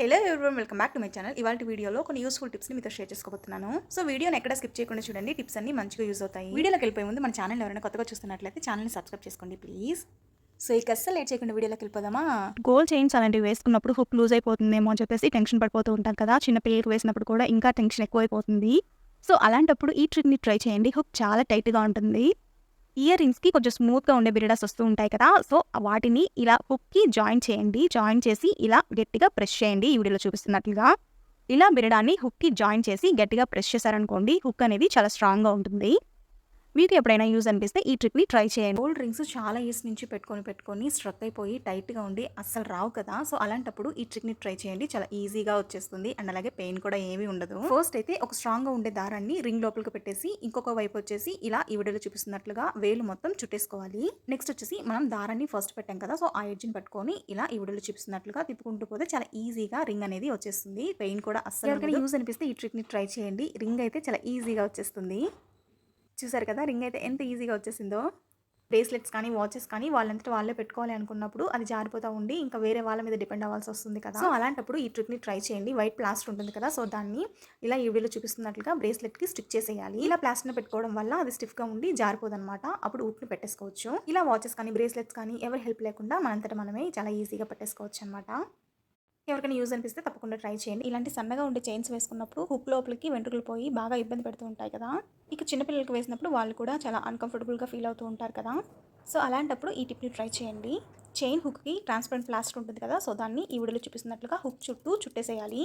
Hello everyone, welcome back to my channel. ఇవాళ వీడియోలో కొన్ని యూస్ఫుల్ టిప్స్ని మీతో షేర్ చేసుకోబోతున్నాను. సో వీడియోని ఎక్కడ స్కిప్ చేయకుండా చూడండి, టిప్స్ అన్ని మంచిగా యూస్ అవుతాయి. వీడియోలోకి వెళ్ళిపోయే ముందు మన ఛానల్ ఎవరైనా కొత్తగా చూస్తున్నట్లయితే ఛానల్ని సబ్స్క్రైబ్ చేసుకోండి ప్లీజ్. సో ఇక అస్సలు లేట్ చేయకుండా వీడియోలోకి వెళ్ళిపోదామా. గోల్డ్ చైన్స్ అలాంటివి వేసుకున్నప్పుడు హుక్ లూజ్ అయిపోతుందేమో అని చెప్పేసి టెన్షన్ పడిపోతూ ఉంటాం కదా. చిన్న పిల్లలకు వేసినప్పుడు కూడా ఇంకా టెన్షన్ ఎక్కువైపోతుంది. సో అలాంటప్పుడు ఈ ట్రిక్ని ట్రై చేయండి. హుక్ చాలా టైట్గా ఉంటుంది. ఇయర్ రింగ్స్కి కొంచెం స్మూత్గా ఉండే బిరిడాస్ వస్తూ ఉంటాయి కదా. సో వాటిని ఇలా హుక్కి జాయిన్ చేయండి. జాయిన్ చేసి ఇలా గట్టిగా ప్రెస్ చేయండి. ఈ వీడియోలో చూపిస్తున్నట్లుగా ఇలా బిరడాన్ని హుక్కి జాయిన్ చేసి గట్టిగా ప్రెస్ చేశారనుకోండి, హుక్ అనేది చాలా స్ట్రాంగ్గా ఉంటుంది. మీకు ఎప్పుడైనా యూజ్ అనిపిస్తే ఈ ట్రిక్ని ట్రై చేయండి. గోల్డ్ రింగ్స్ చాలా ఇయర్స్ నుంచి పెట్టుకొని స్ట్రక్ అయిపోయి టైట్గా ఉండి అస్సలు రావు కదా. సో అలాంటప్పుడు ఈ ట్రిక్ని ట్రై చేయండి. చాలా ఈజీగా వచ్చేస్తుంది అండ్ అలాగే పెయిన్ కూడా ఏమీ ఉండదు. ఫస్ట్ అయితే ఒక స్ట్రాంగ్గా ఉండే దారాన్ని రింగ్ లోపలికి పెట్టేసి ఇంకొక వైపు వచ్చేసి ఇలా ఈ వీడియోలో చూపిస్తున్నట్లుగా వేలు మొత్తం చుట్టేసుకోవాలి. నెక్స్ట్ వచ్చేసి మనం దారాన్ని ఫస్ట్ పెట్టాం కదా, సో ఆ ఎడ్జ్ని పట్టుకొని ఇలా ఈ వీడియోలో చూపిస్తున్నట్లుగా తిప్పుకుంటూ పోతే చాలా ఈజీగా రింగ్ అనేది వచ్చేస్తుంది. పెయిన్ కూడా అస్సలు ఎవరికైనా యూజ్ అనిపిస్తే ఈ ట్రిక్ని ట్రై చేయండి. రింగ్ అయితే చాలా ఈజీగా వచ్చేస్తుంది. చూసారు కదా రింగ్ అయితే ఎంత ఈజీగా వచ్చేసిందో. బ్రేస్లెట్స్ కానీ వాచెస్ కానీ వాళ్ళంతటా వాళ్ళే పెట్టుకోవాలి అనుకున్నప్పుడు అది జారిపోతూ ఉండి ఇంకా వేరే వాళ్ళ మీద డిపెండ్ అవ్వాల్సి వస్తుంది కదా. సో అలాంటప్పుడు ఈ ట్రిక్ని ట్రై చేయండి. వైట్ ప్లాస్టర్ ఉంటుంది కదా, సో దాన్ని ఇలా ఈ వీడియోలో చూపిస్తున్నట్లుగా బ్రేస్లెట్కి స్టిక్ చేసేయాలి. ఇలా ప్లాస్టర్ని పెట్టుకోవడం వల్ల అది స్టిఫ్గా ఉండి జారిపోదు అనమాట. అప్పుడు ఊపిని పెట్టేసుకోవచ్చు. ఇలా వాచెస్ కానీ బ్రేస్లెట్స్ కానీ ఎవరి హెల్ప్ లేకుండా మనంతటా మనమే చాలా ఈజీగా పెట్టేసుకోవచ్చు అనమాట. ఎవరికైనా యూజ్ అనిపిస్తే తప్పకుండా ట్రై చేయండి. ఇలాంటి సన్నగా ఉండే చైన్స్ వేసుకున్నప్పుడు హుక్ లోపలికి వెంట్రుకలు పోయి బాగా ఇబ్బంది పెడుతూ ఉంటాయి కదా. ఇక చిన్నపిల్లలకు వేసినప్పుడు వాళ్ళు కూడా చాలా అన్కంఫర్టబుల్గా ఫీల్ అవుతూ ఉంటారు కదా. సో అలాంటప్పుడు ఈ టిప్ని ట్రై చేయండి. చైన్ హుక్కి ట్రాన్స్పరెంట్ ప్లాస్టర్ ఉంటుంది కదా, సో దాన్ని ఈ వీడియోలో చూపిస్తున్నట్లుగా హుక్ చుట్టూ చుట్టేసేయాలి.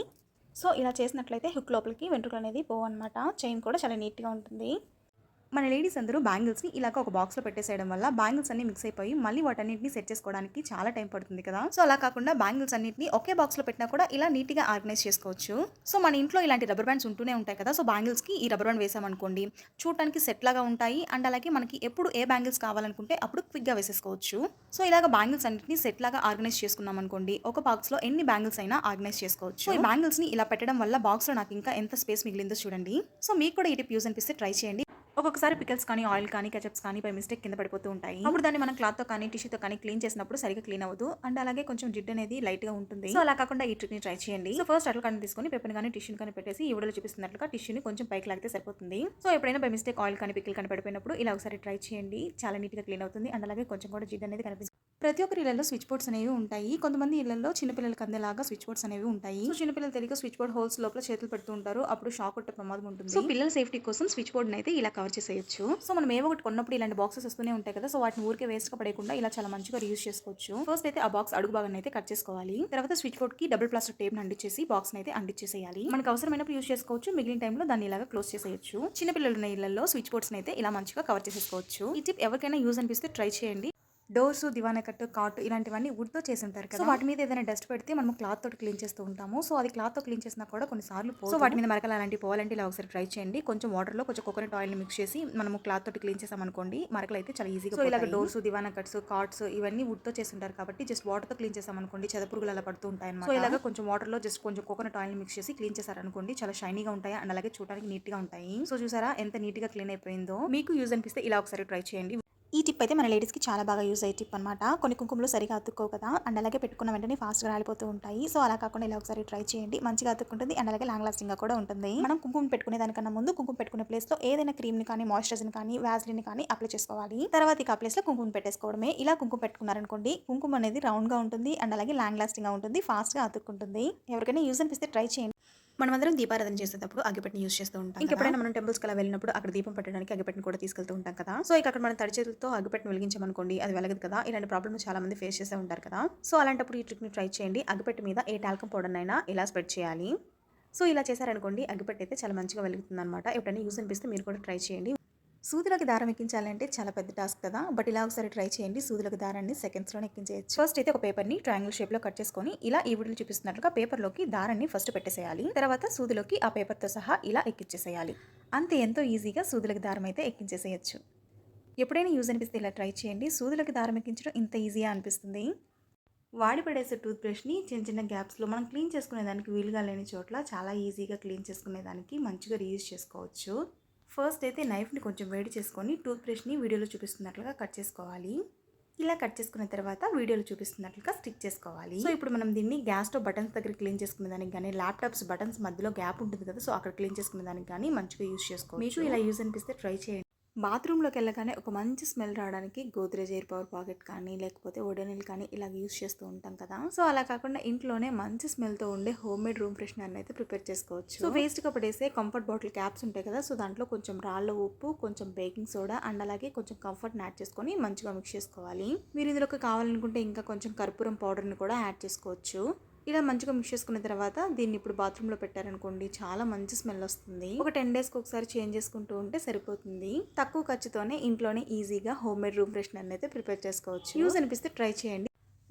సో ఇలా చేసినట్లయితే హుక్ లోపలికి వెంట్రుకలు అనేది పోవన్నమాట. చైన్ కూడా చాలా నీట్గా ఉంటుంది. మన లేడీస్ అందరూ బ్యాంగిల్స్ని ఇలాగ ఒక బాక్స్లో పెట్టేసేయడం వల్ల బ్యాంగిల్స్ అన్ని మిక్స్ అయిపోయి మళ్ళీ వాటన్నింటిని సెట్ చేసుకోవడానికి చాలా టైం పడుతుంది కదా. సో అలా కాకుండా బ్యాంగిల్స్ అన్నింటిని ఒకే బాక్స్లో పెట్టినా కూడా ఇలా నీట్గా ఆర్గనైజ్ చేసుకోవచ్చు. సో మన ఇంట్లో ఇలాంటి రబ్బర్ బ్యాండ్స్ ఉంటూనే ఉంటాయి కదా. సో బ్యాంగిల్స్కి ఈ రబ్బర్ బ్యాండ్ వేసామనుకోండి, చూడటానికి సెట్ లాగా ఉంటాయి అండ్ అలాగే మనకి ఎప్పుడు ఏ బ్యాంగిల్స్ కావాలనుకుంటే అప్పుడు క్విక్గా వేసేసుకోవచ్చు. సో ఇలాగ బ్యాంగిల్స్ అన్నింటిని సెట్ లాగా ఆర్గనైజ్ చేసుకున్నాం అనుకోండి, ఒక బాక్స్లో ఎన్ని బ్యాంగిల్స్ అయినా ఆర్గనైజ్ చేసుకోవచ్చు. సో ఈ బ్యాంగిల్స్ని ఇలా పెట్టడం వల్ల బాక్స్లో నాకు ఇంకా ఎంత స్పేస్ మిగిలిందో చూడండి. సో మీకు కూడా ఈ టిప్ యూజ్ అనిపిస్తే ట్రై చేయండి. ఒక్కొక్కసారి పికల్స్ కానీ ఆయిల్ కానీ కెచప్స్ కానీ బై మిస్టేక్ కింద పడిపోతూ ఉంటాయి. అప్పుడు దాన్ని మనం క్లాత్తో కానీ టిష్యూతో కానీ క్లీన్ చేసినప్పుడు సరిగ్గా క్లీన్ అవ్వదు అండ్ అలాగే కొంచెం జిడ్ అనేది లైట్గా ఉంటుంది. సో అలా కాకుండా ఈ ట్రిక్ని ట్రై చేయండి. సో ఫస్ట్ అట్లా కానీ తీసుకొని పేపర్ కానీ టిష్యూని కానీ పెట్టేసి ఈ వీడియోలో చూపిస్తున్నట్లుగా టిష్యూని కొంచెం పైకి లాగితే సరిపోతుంది. సో ఎప్పుడైనా బై మిస్టేక్ ఆయిల్ కానీ పికిల్ కానీ పడిపోయినప్పుడు ఇలా ఒకసారి ట్రై చేయండి. చాలా నీట్గా క్లీన్ అవుతుంది అండ్ అలాగే కొంచెం కూడా జిడ్ అనేది కనిపిస్తుంది. ప్రతి ఒక్కరి ఇళ్లలో స్విచ్ బోర్డ్స్ అనేవి ఉంటాయి. కొంతమంది ఇళ్లలో చిన్నపిల్లలకి అందేలాగా స్విచ్ బోర్డ్స్ అనేవి ఉంటాయి. సో చిన్నపిల్లలు తెలియక స్విచ్ బోర్డ్ హోల్స్ లోపల చేతులు పెడుతూ ఉంటారు. అప్పుడు షాక్ కొట్టే ప్రమాదం ఉంటుంది. సో పిల్లల సేఫ్టీ కోసం స్విచ్ బోర్డ్ అయితే ఇలా కవర్ చేసేయచ్చు. సో మనం ఏవో ఒకటి కొన్నప్పుడు ఇలాంటి బాక్సెస్ వస్తూనే ఉంటాయి కదా. సో వాటిని ఊరికే వేస్ట్ గా పడేయకుండా ఇలా చాలా మంచిగా యూజ్ చేసుకోవచ్చు. ఫస్ట్ అయితే ఆ బాక్స్ అడుగు భాగాన్ని అయితే కట్ చేసుకోవాలి. తర్వాత స్విచ్ బోర్డ్ కి డబుల్ ప్లాస్టర్ టేప్ అంటించేసి బాక్స్ అయితే అంటించేసేయాలి. మనకు అవసరమైనప్పుడు యూజ్ చేసుకోవచ్చు. మిగిలిన టైంలో దాన్ని ఇలాగా క్లోజ్ చేసేయచ్చు. చిన్నపిల్లలు ఉన్న ఇళ్లలో స్విచ్ బోర్డ్స్ అయితే ఇలా మంచిగా కవర్ చేసేసుకోవచ్చు. ఈ టిప్ ఎవరికైనా యూజ్ అనిపిస్తే ట్రై చేయండి. డోర్స్, దివానా కట్టు, కాట్ ఇలాంటివన్నీ వుడ్తో చేసి ఉంటారు కదా. సో వాటి మీద ఏదైనా డస్ట్ పెడితే మనం క్లాత్ తోటి క్లీన్ చేస్తూ ఉంటాము. సో అది క్లాత్ తో క్లీన్ చేసినా కూడా కొన్నిసార్లు సో వాటి మీద మరకలు అలాంటివి పోవాలంటే ఇలా ఒకసారి ట్రై చేయండి. కొంచెం వాటర్లో కొంచెం కోకోనట్ ఆయిల్ మిక్స్ చేసి మనము క్లాత్ తోటి క్లీన్ చేసామనుకోండి, మరకలు అయితే చాలా ఈజీగా. సో ఇలాగ డోర్స్, దివానా కట్స్, కాట్స్ ఇవన్నీ వుడ్తో చేసి ఉంటారు కాబట్టి జస్ట్ వాటర్తో క్లీన్ చేసామనుకోండి చెదపురుగులు అలా పడుతూ ఉంటాయి అన్నమాట. సో ఇలాగ కొంచెం వాటర్లో జస్ట్ కొంచెం కోకోనట్ ఆయిల్ మిక్స్ చేసి క్లీన్ చేశారనుకోండి, చాలా షైనీగా ఉంటాయి అండ్ అలాగే చూడడానికి నీట్గా ఉంటాయి. సో చూసారా ఎంత నీట్గా క్లీన్ అయిపోయిందో. మీకు యూజ్ అనిపిస్తే ఇలా ఒకసారి ట్రై చేయండి. ఈ టిప్ అయితే మన లేడీస్కి చాలా బాగా యూజ్ అయ్యే టిప్ అనమాట. కొన్ని కుంకుమలు సరిగా అతుక్కోవు కదా అండ్ అలాగే పెట్టుకున్న వెంటనే ఫాస్ట్గా రాలిపోతూ ఉంటాయి. సో అలా కాకుండా ఇలా ఒకసారి ట్రై చేయండి. మంచిగా అతుక్కుంటుంది అండ్ అలాగే లాంగ్ లాస్టింగ్గా కూడా ఉంటుంది. మనం కుంకుమ పెట్టుకునే దానికన్నా ముందు కుంకుమ పెట్టుకునే ప్లేస్లో ఏదైనా క్రీమ్ని కానీ మాయిశ్చరైజర్ని కానీ వ్యాజ్లిన్ కానీ అప్లై చేసుకోవాలి. తర్వాత ఇక ఆ ప్లేస్లో కుంకుమ పెట్టేసుకోవడమే. ఇలా కుంకుమ పెట్టుకున్నారనుకోండి, కుంకుమ అనేది రౌండ్గా ఉంటుంది అండ్ అలాగే లాంగ్ లాస్టింగ్గా ఉంటుంది, ఫాస్ట్గా అతుక్కుంటుంది. ఎవరికైనా యూజ్ అనిపిస్తే ట్రై చేయండి. మనమందరం దీపారాధన చేసేటప్పుడు అగ్గిపెట్టిని యూజ్ చేస్తూ ఉంటాం. ఇంకెప్పుడైనా మనం టెంపుల్స్కి అలా వెళ్ళినప్పుడు అక్కడ దీపం పెట్టడానికి అగ్గిపెట్టిని కూడా తీసుకెళ్తూ ఉంటాం కదా. సో ఇక అక్కడ మనం తడి చేతులతో అగ్గిపెట్టిని వెలిగించామనుకోండి, అది వెలగదు కదా. ఇలాంటి ప్రాబ్లమ్ చాలా మంది ఫేస్ చేస్తూ ఉంటారు కదా. సో అలాంటప్పుడు ఈ ట్రిక్ని ట్రై చేయండి. అగ్గిపెట్టి మీద ఏ టాల్కమ్ పౌడర్ అయినా ఇలా స్ప్రెడ్ చేయాలి. సో ఇలా చేశారనుకోండి, అగ్గిపెట్టి అయితే చాలా మంచిగా వెలుగుతుంది అనమాట. ఎప్పుడైనా యూజ్ అనిపిస్తే మీరు కూడా ట్రై చేయండి. సూదిలోకి దారం ఎక్కించాలంటే చాలా పెద్ద టాస్క్ కదా, బట్ ఇలా ఒకసారి ట్రై చేయండి. సూదిలోకి దారాన్ని సెకండ్స్లో ఎక్కించేయచ్చు. ఫస్ట్ అయితే ఒక పేపర్ని ట్రయాంగిల్ షేప్లో కట్ చేసుకొని ఇలా ఈ వీడియోలో చూపిస్తున్నట్లుగా పేపర్లోకి దారాన్ని ఫస్ట్ పెట్టేసేయాలి. తర్వాత సూదిలోకి ఆ పేపర్తో సహా ఇలా ఎక్కించేసేయాలి. అంతే, ఎంతో ఈజీగా సూదిలోకి దారం అయితే ఎక్కించేసేయచ్చు. ఎప్పుడైనా యూజ్ అనిపిస్తే ఇలా ట్రై చేయండి. సూదిలోకి దారం ఎక్కించడం ఇంత ఈజీగా అనిపిస్తుంది. వాడి పడేసే టూత్ బ్రష్ని చిన్న చిన్న గ్యాప్స్లో మనం క్లీన్ చేసుకునేదానికి వీలుగా లేని చోట్ల చాలా ఈజీగా క్లీన్ చేసుకునేదానికి మంచిగా రీయూజ్ చేసుకోవచ్చు. ఫస్ట్ అయితే నైఫ్ని కొంచెం వేడి చేసుకొని టూత్ బ్రష్ని వీడియోలో చూపిస్తున్నట్లుగా కట్ చేసుకోవాలి. ఇలా కట్ చేసుకున్న తర్వాత వీడియోలో చూపిస్తున్నట్లుగా స్టిక్ చేసుకోవాలి. సో ఇప్పుడు మనం దీన్ని గ్యాస్ స్టవ్ బటన్స్ దగ్గర క్లీన్ చేసుకునే దానికి కానీ, ల్యాప్టాప్స్ బటన్స్ మధ్యలో గ్యాప్ ఉంటుంది కదా, సో అక్కడ క్లీన్ చేసుకునే దానికి కానీ మంచిగా యూస్ చేసుకోవచ్చు. మీకు ఇలా యూజ్ అనిపిస్తే ట్రై చేయండి. బాత్రూంలోకి వెళ్ళగానే ఒక మంచి స్మెల్ రావడానికి గోద్రేజ్ ఎయిర్ పవర్ పాకెట్ కానీ, లేకపోతే ఒడోనిల్ కానీ ఇలా యూస్ చేస్తూ ఉంటాం కదా. సో అలా కాకుండా ఇంట్లోనే మంచి స్మెల్తో ఉండే హోమ్ మేడ్ రూమ్ ఫ్రెషనర్ అయితే ప్రిపేర్ చేసుకోవచ్చు. సో వేస్ట్గా పడేసే కంఫర్ట్ బాటిల్ క్యాప్స్ ఉంటాయి కదా, సో దాంట్లో కొంచెం రాళ్ళ ఉప్పు, కొంచెం బేకింగ్ సోడా అండ్ అలాగే కొంచెం కంఫర్ట్ యాడ్ చేసుకొని మంచిగా మిక్స్ చేసుకోవాలి. మీరు ఇందులోకి కావాలనుకుంటే ఇంకా కొంచెం కర్పూరం పౌడర్ని కూడా యాడ్ చేసుకోవచ్చు. ఇలా మంచిగా మిక్స్ చేసుకున్న తర్వాత దీన్ని ఇప్పుడు బాత్రూంలో పెట్టారనుకోండి, చాలా మంచి స్మెల్ వస్తుంది. ఒక 10 డేస్కి ఒకసారి చేంజ్ చేసుకుంటూ ఉంటే సరిపోతుంది. తక్కువ ఖర్చుతోనే ఇంట్లోనే ఈజీగా హోమ్ మేడ్ రూమ్ ఫ్రెషనర్ అయితే ప్రిపేర్ చేసుకోవచ్చు. యూజ్ అనిపిస్తే ట్రై చేయండి.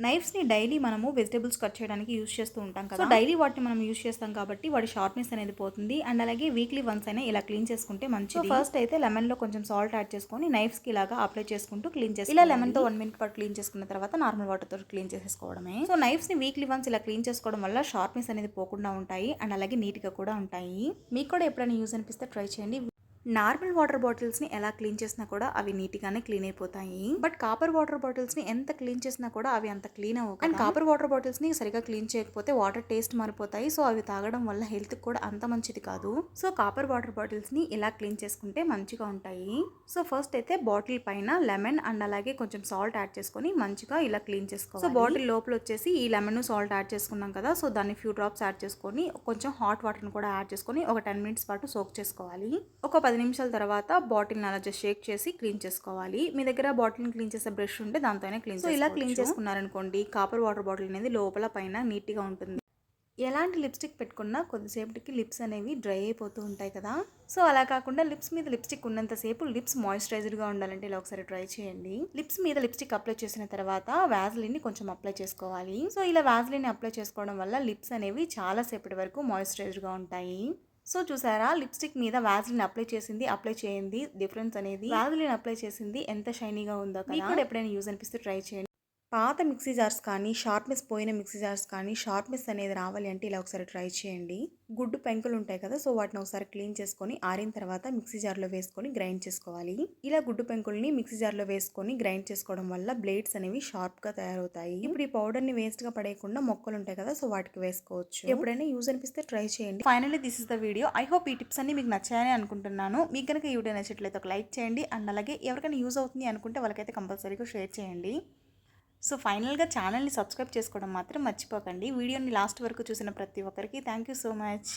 నైఫ్స్ని డైలీ మనము వెజిటబుల్స్ కట్ చేయడానికి యూస్ చేస్తూ ఉంటాం కదా, సో డైలీ వాటిని మనం యూస్ చేస్తాం కాబట్టి వాటి షార్ప్నెస్ అనేది పోతుంది. అండ్ అలాగే వీక్లీ వన్స్ అయినా ఇలా క్లీన్ చేసుకుంటే మంచిది. ఫస్ట్ అయితే లెమన్లో కొంచెం సాల్ట్ యాడ్ చేసుకొని నైఫ్స్కి ఇలాగా అప్లై చేసుకుంటూ క్లీన్ చేసుకోవాలి. ఇలా లెమన్తో 1 మినిట్ పాటు క్లీన్ చేసుకున్న తర్వాత నార్మల్ వాటర్తో క్లీన్ చేసేసుకోవడమే. సో నైఫ్స్ని వీక్లీ వన్స్ ఇలా క్లీన్ చేసుకోవడం వల్ల షార్ప్నెస్ అనేది పోకుండా ఉంటాయి అండ్ అలాగే నీట్గా కూడా ఉంటాయి. మీకు కూడా ఎప్పుడైనా యూజ్ అనిపిస్తే ట్రై చేయండి. నార్మల్ వాటర్ బాటిల్స్ని ఎలా క్లీన్ చేసినా కూడా అవి నీట్గానే క్లీన్ అయిపోతాయి. బట్ కాపర్ వాటర్ బాటిల్స్ని ఎంత క్లీన్ చేసినా కూడా అవి అంత క్లీన్ అవ్వవు. అండ్ కాపర్ వాటర్ బాటిల్స్ని సరిగా క్లీన్ చేయకపోతే వాటర్ టేస్ట్ మారిపోతాయి. సో అవి తాగడం వల్ల హెల్త్కి కూడా అంత మంచిది కాదు. సో కాపర్ వాటర్ బాటిల్స్ని ఇలా క్లీన్ చేసుకుంటే మంచిగా ఉంటాయి. సో ఫస్ట్ అయితే బాటిల్ పైన లెమన్ అండ్ అలాగే కొంచెం సాల్ట్ యాడ్ చేసుకొని మంచిగా ఇలా క్లీన్ చేసుకోవాలి. సో బాటిల్ లోపల వచ్చేసి ఈ లెమన్ సాల్ట్ యాడ్ చేసుకున్నాం కదా, సో దాన్ని ఫ్యూ డ్రాప్స్ యాడ్ చేసుకొని కొంచెం హాట్ వాటర్ని కూడా యాడ్ చేసుకొని ఒక 10 మినిట్స్ పాటు సోక్ చేసుకోవాలి. ఒక 10 నిమిషాల తర్వాత బాటిల్ని అలా జస్ట్ షేక్ చేసి క్లీన్ చేసుకోవాలి. మీ దగ్గర బాటిల్ని క్లీన్ చేసే బ్రష్ ఉంటే దాంతోనే క్లీన్ చేసుకోవచ్చు. సో ఇలా క్లీన్ చేసుకున్నారనుకోండి, కాపర్ వాటర్ బాటిల్ అనేది లోపల పైన నీట్గా ఉంటుంది. ఎలాంటి లిప్స్టిక్ పెట్టుకున్నా కొద్దిసేపటికి లిప్స్ అనేవి డ్రై అయిపోతూ ఉంటాయి కదా, సో అలా కాకుండా లిప్స్ మీద లిప్స్టిక్ ఉన్నంతసేపు లిప్స్ మాయిశ్చరైజర్గా ఉండాలంటే ఇలా ఒకసారి ట్రై చేయండి. లిప్స్ మీద లిప్స్టిక్ అప్లై చేసిన తర్వాత వ్యాజ్లిన్ని కొంచెం అప్లై చేసుకోవాలి. సో ఇలా వ్యాజ్లిన్ని అప్లై చేసుకోవడం వల్ల లిప్స్ అనేవి చాలా సేపటి వరకు మాయిశ్చరైజర్గా ఉంటాయి. సో చూసారా, లిప్స్టిక్ మీద వ్యాజ్లిన్ అప్లై చేయండి డిఫరెన్స్ అనేది. వ్యాజ్లిన్ అప్లై చేసింది ఎంత షైనీగా ఉందో కదా. మీకు కూడా ఎప్పుడైనా యూజ్ అనిపిస్తే ట్రై చేయండి. పాత మిక్సీ జార్స్ కానీ, షార్ప్నెస్ పోయిన మిక్సీ జార్స్ కానీ షార్ప్నెస్ అనేది రావాలి అంటే ఇలా ఒకసారి ట్రై చేయండి. గుడ్డు పెంకులు ఉంటాయి కదా, సో వాటిని ఒకసారి క్లీన్ చేసుకొని ఆరిన తర్వాత మిక్సీ జార్లో వేసుకొని గ్రైండ్ చేసుకోవాలి. ఇలా గుడ్డు పెంకుల్ని మిక్సీ జార్లో వేసుకొని గ్రైండ్ చేసుకోవడం వల్ల బ్లేడ్స్ అనేవి షార్ప్గా తయారవుతాయి. ఇప్పుడు ఈ పౌడర్ని వేస్ట్గా పడేయకుండా మొక్కలు ఉంటాయి కదా, సో వాటికి వేసుకోవచ్చు. ఎప్పుడైనా యూజ్ అనిపిస్తే ట్రై చేయండి. Finally this is the video. I hope ఈ టిప్స్ అన్ని మీకు నచ్చాయని అనుకుంటున్నాను. మీకు కనుక ఈ వీడియో నచ్చట్లయితే ఒక లైక్ చేయండి అండ్ అలాగే ఎవరికైనా యూజ్ అవుతుంది అనుకుంటే వాళ్ళకైతే కంపల్సరీగా షేర్ చేయండి. సో ఫైనల్గా ఛానల్ని సబ్స్క్రైబ్ చేసుకోవడం మాత్రం మర్చిపోకండి. వీడియోని లాస్ట్ వరకు చూసిన ప్రతి ఒక్కరికి థ్యాంక్ యూ సో మచ్.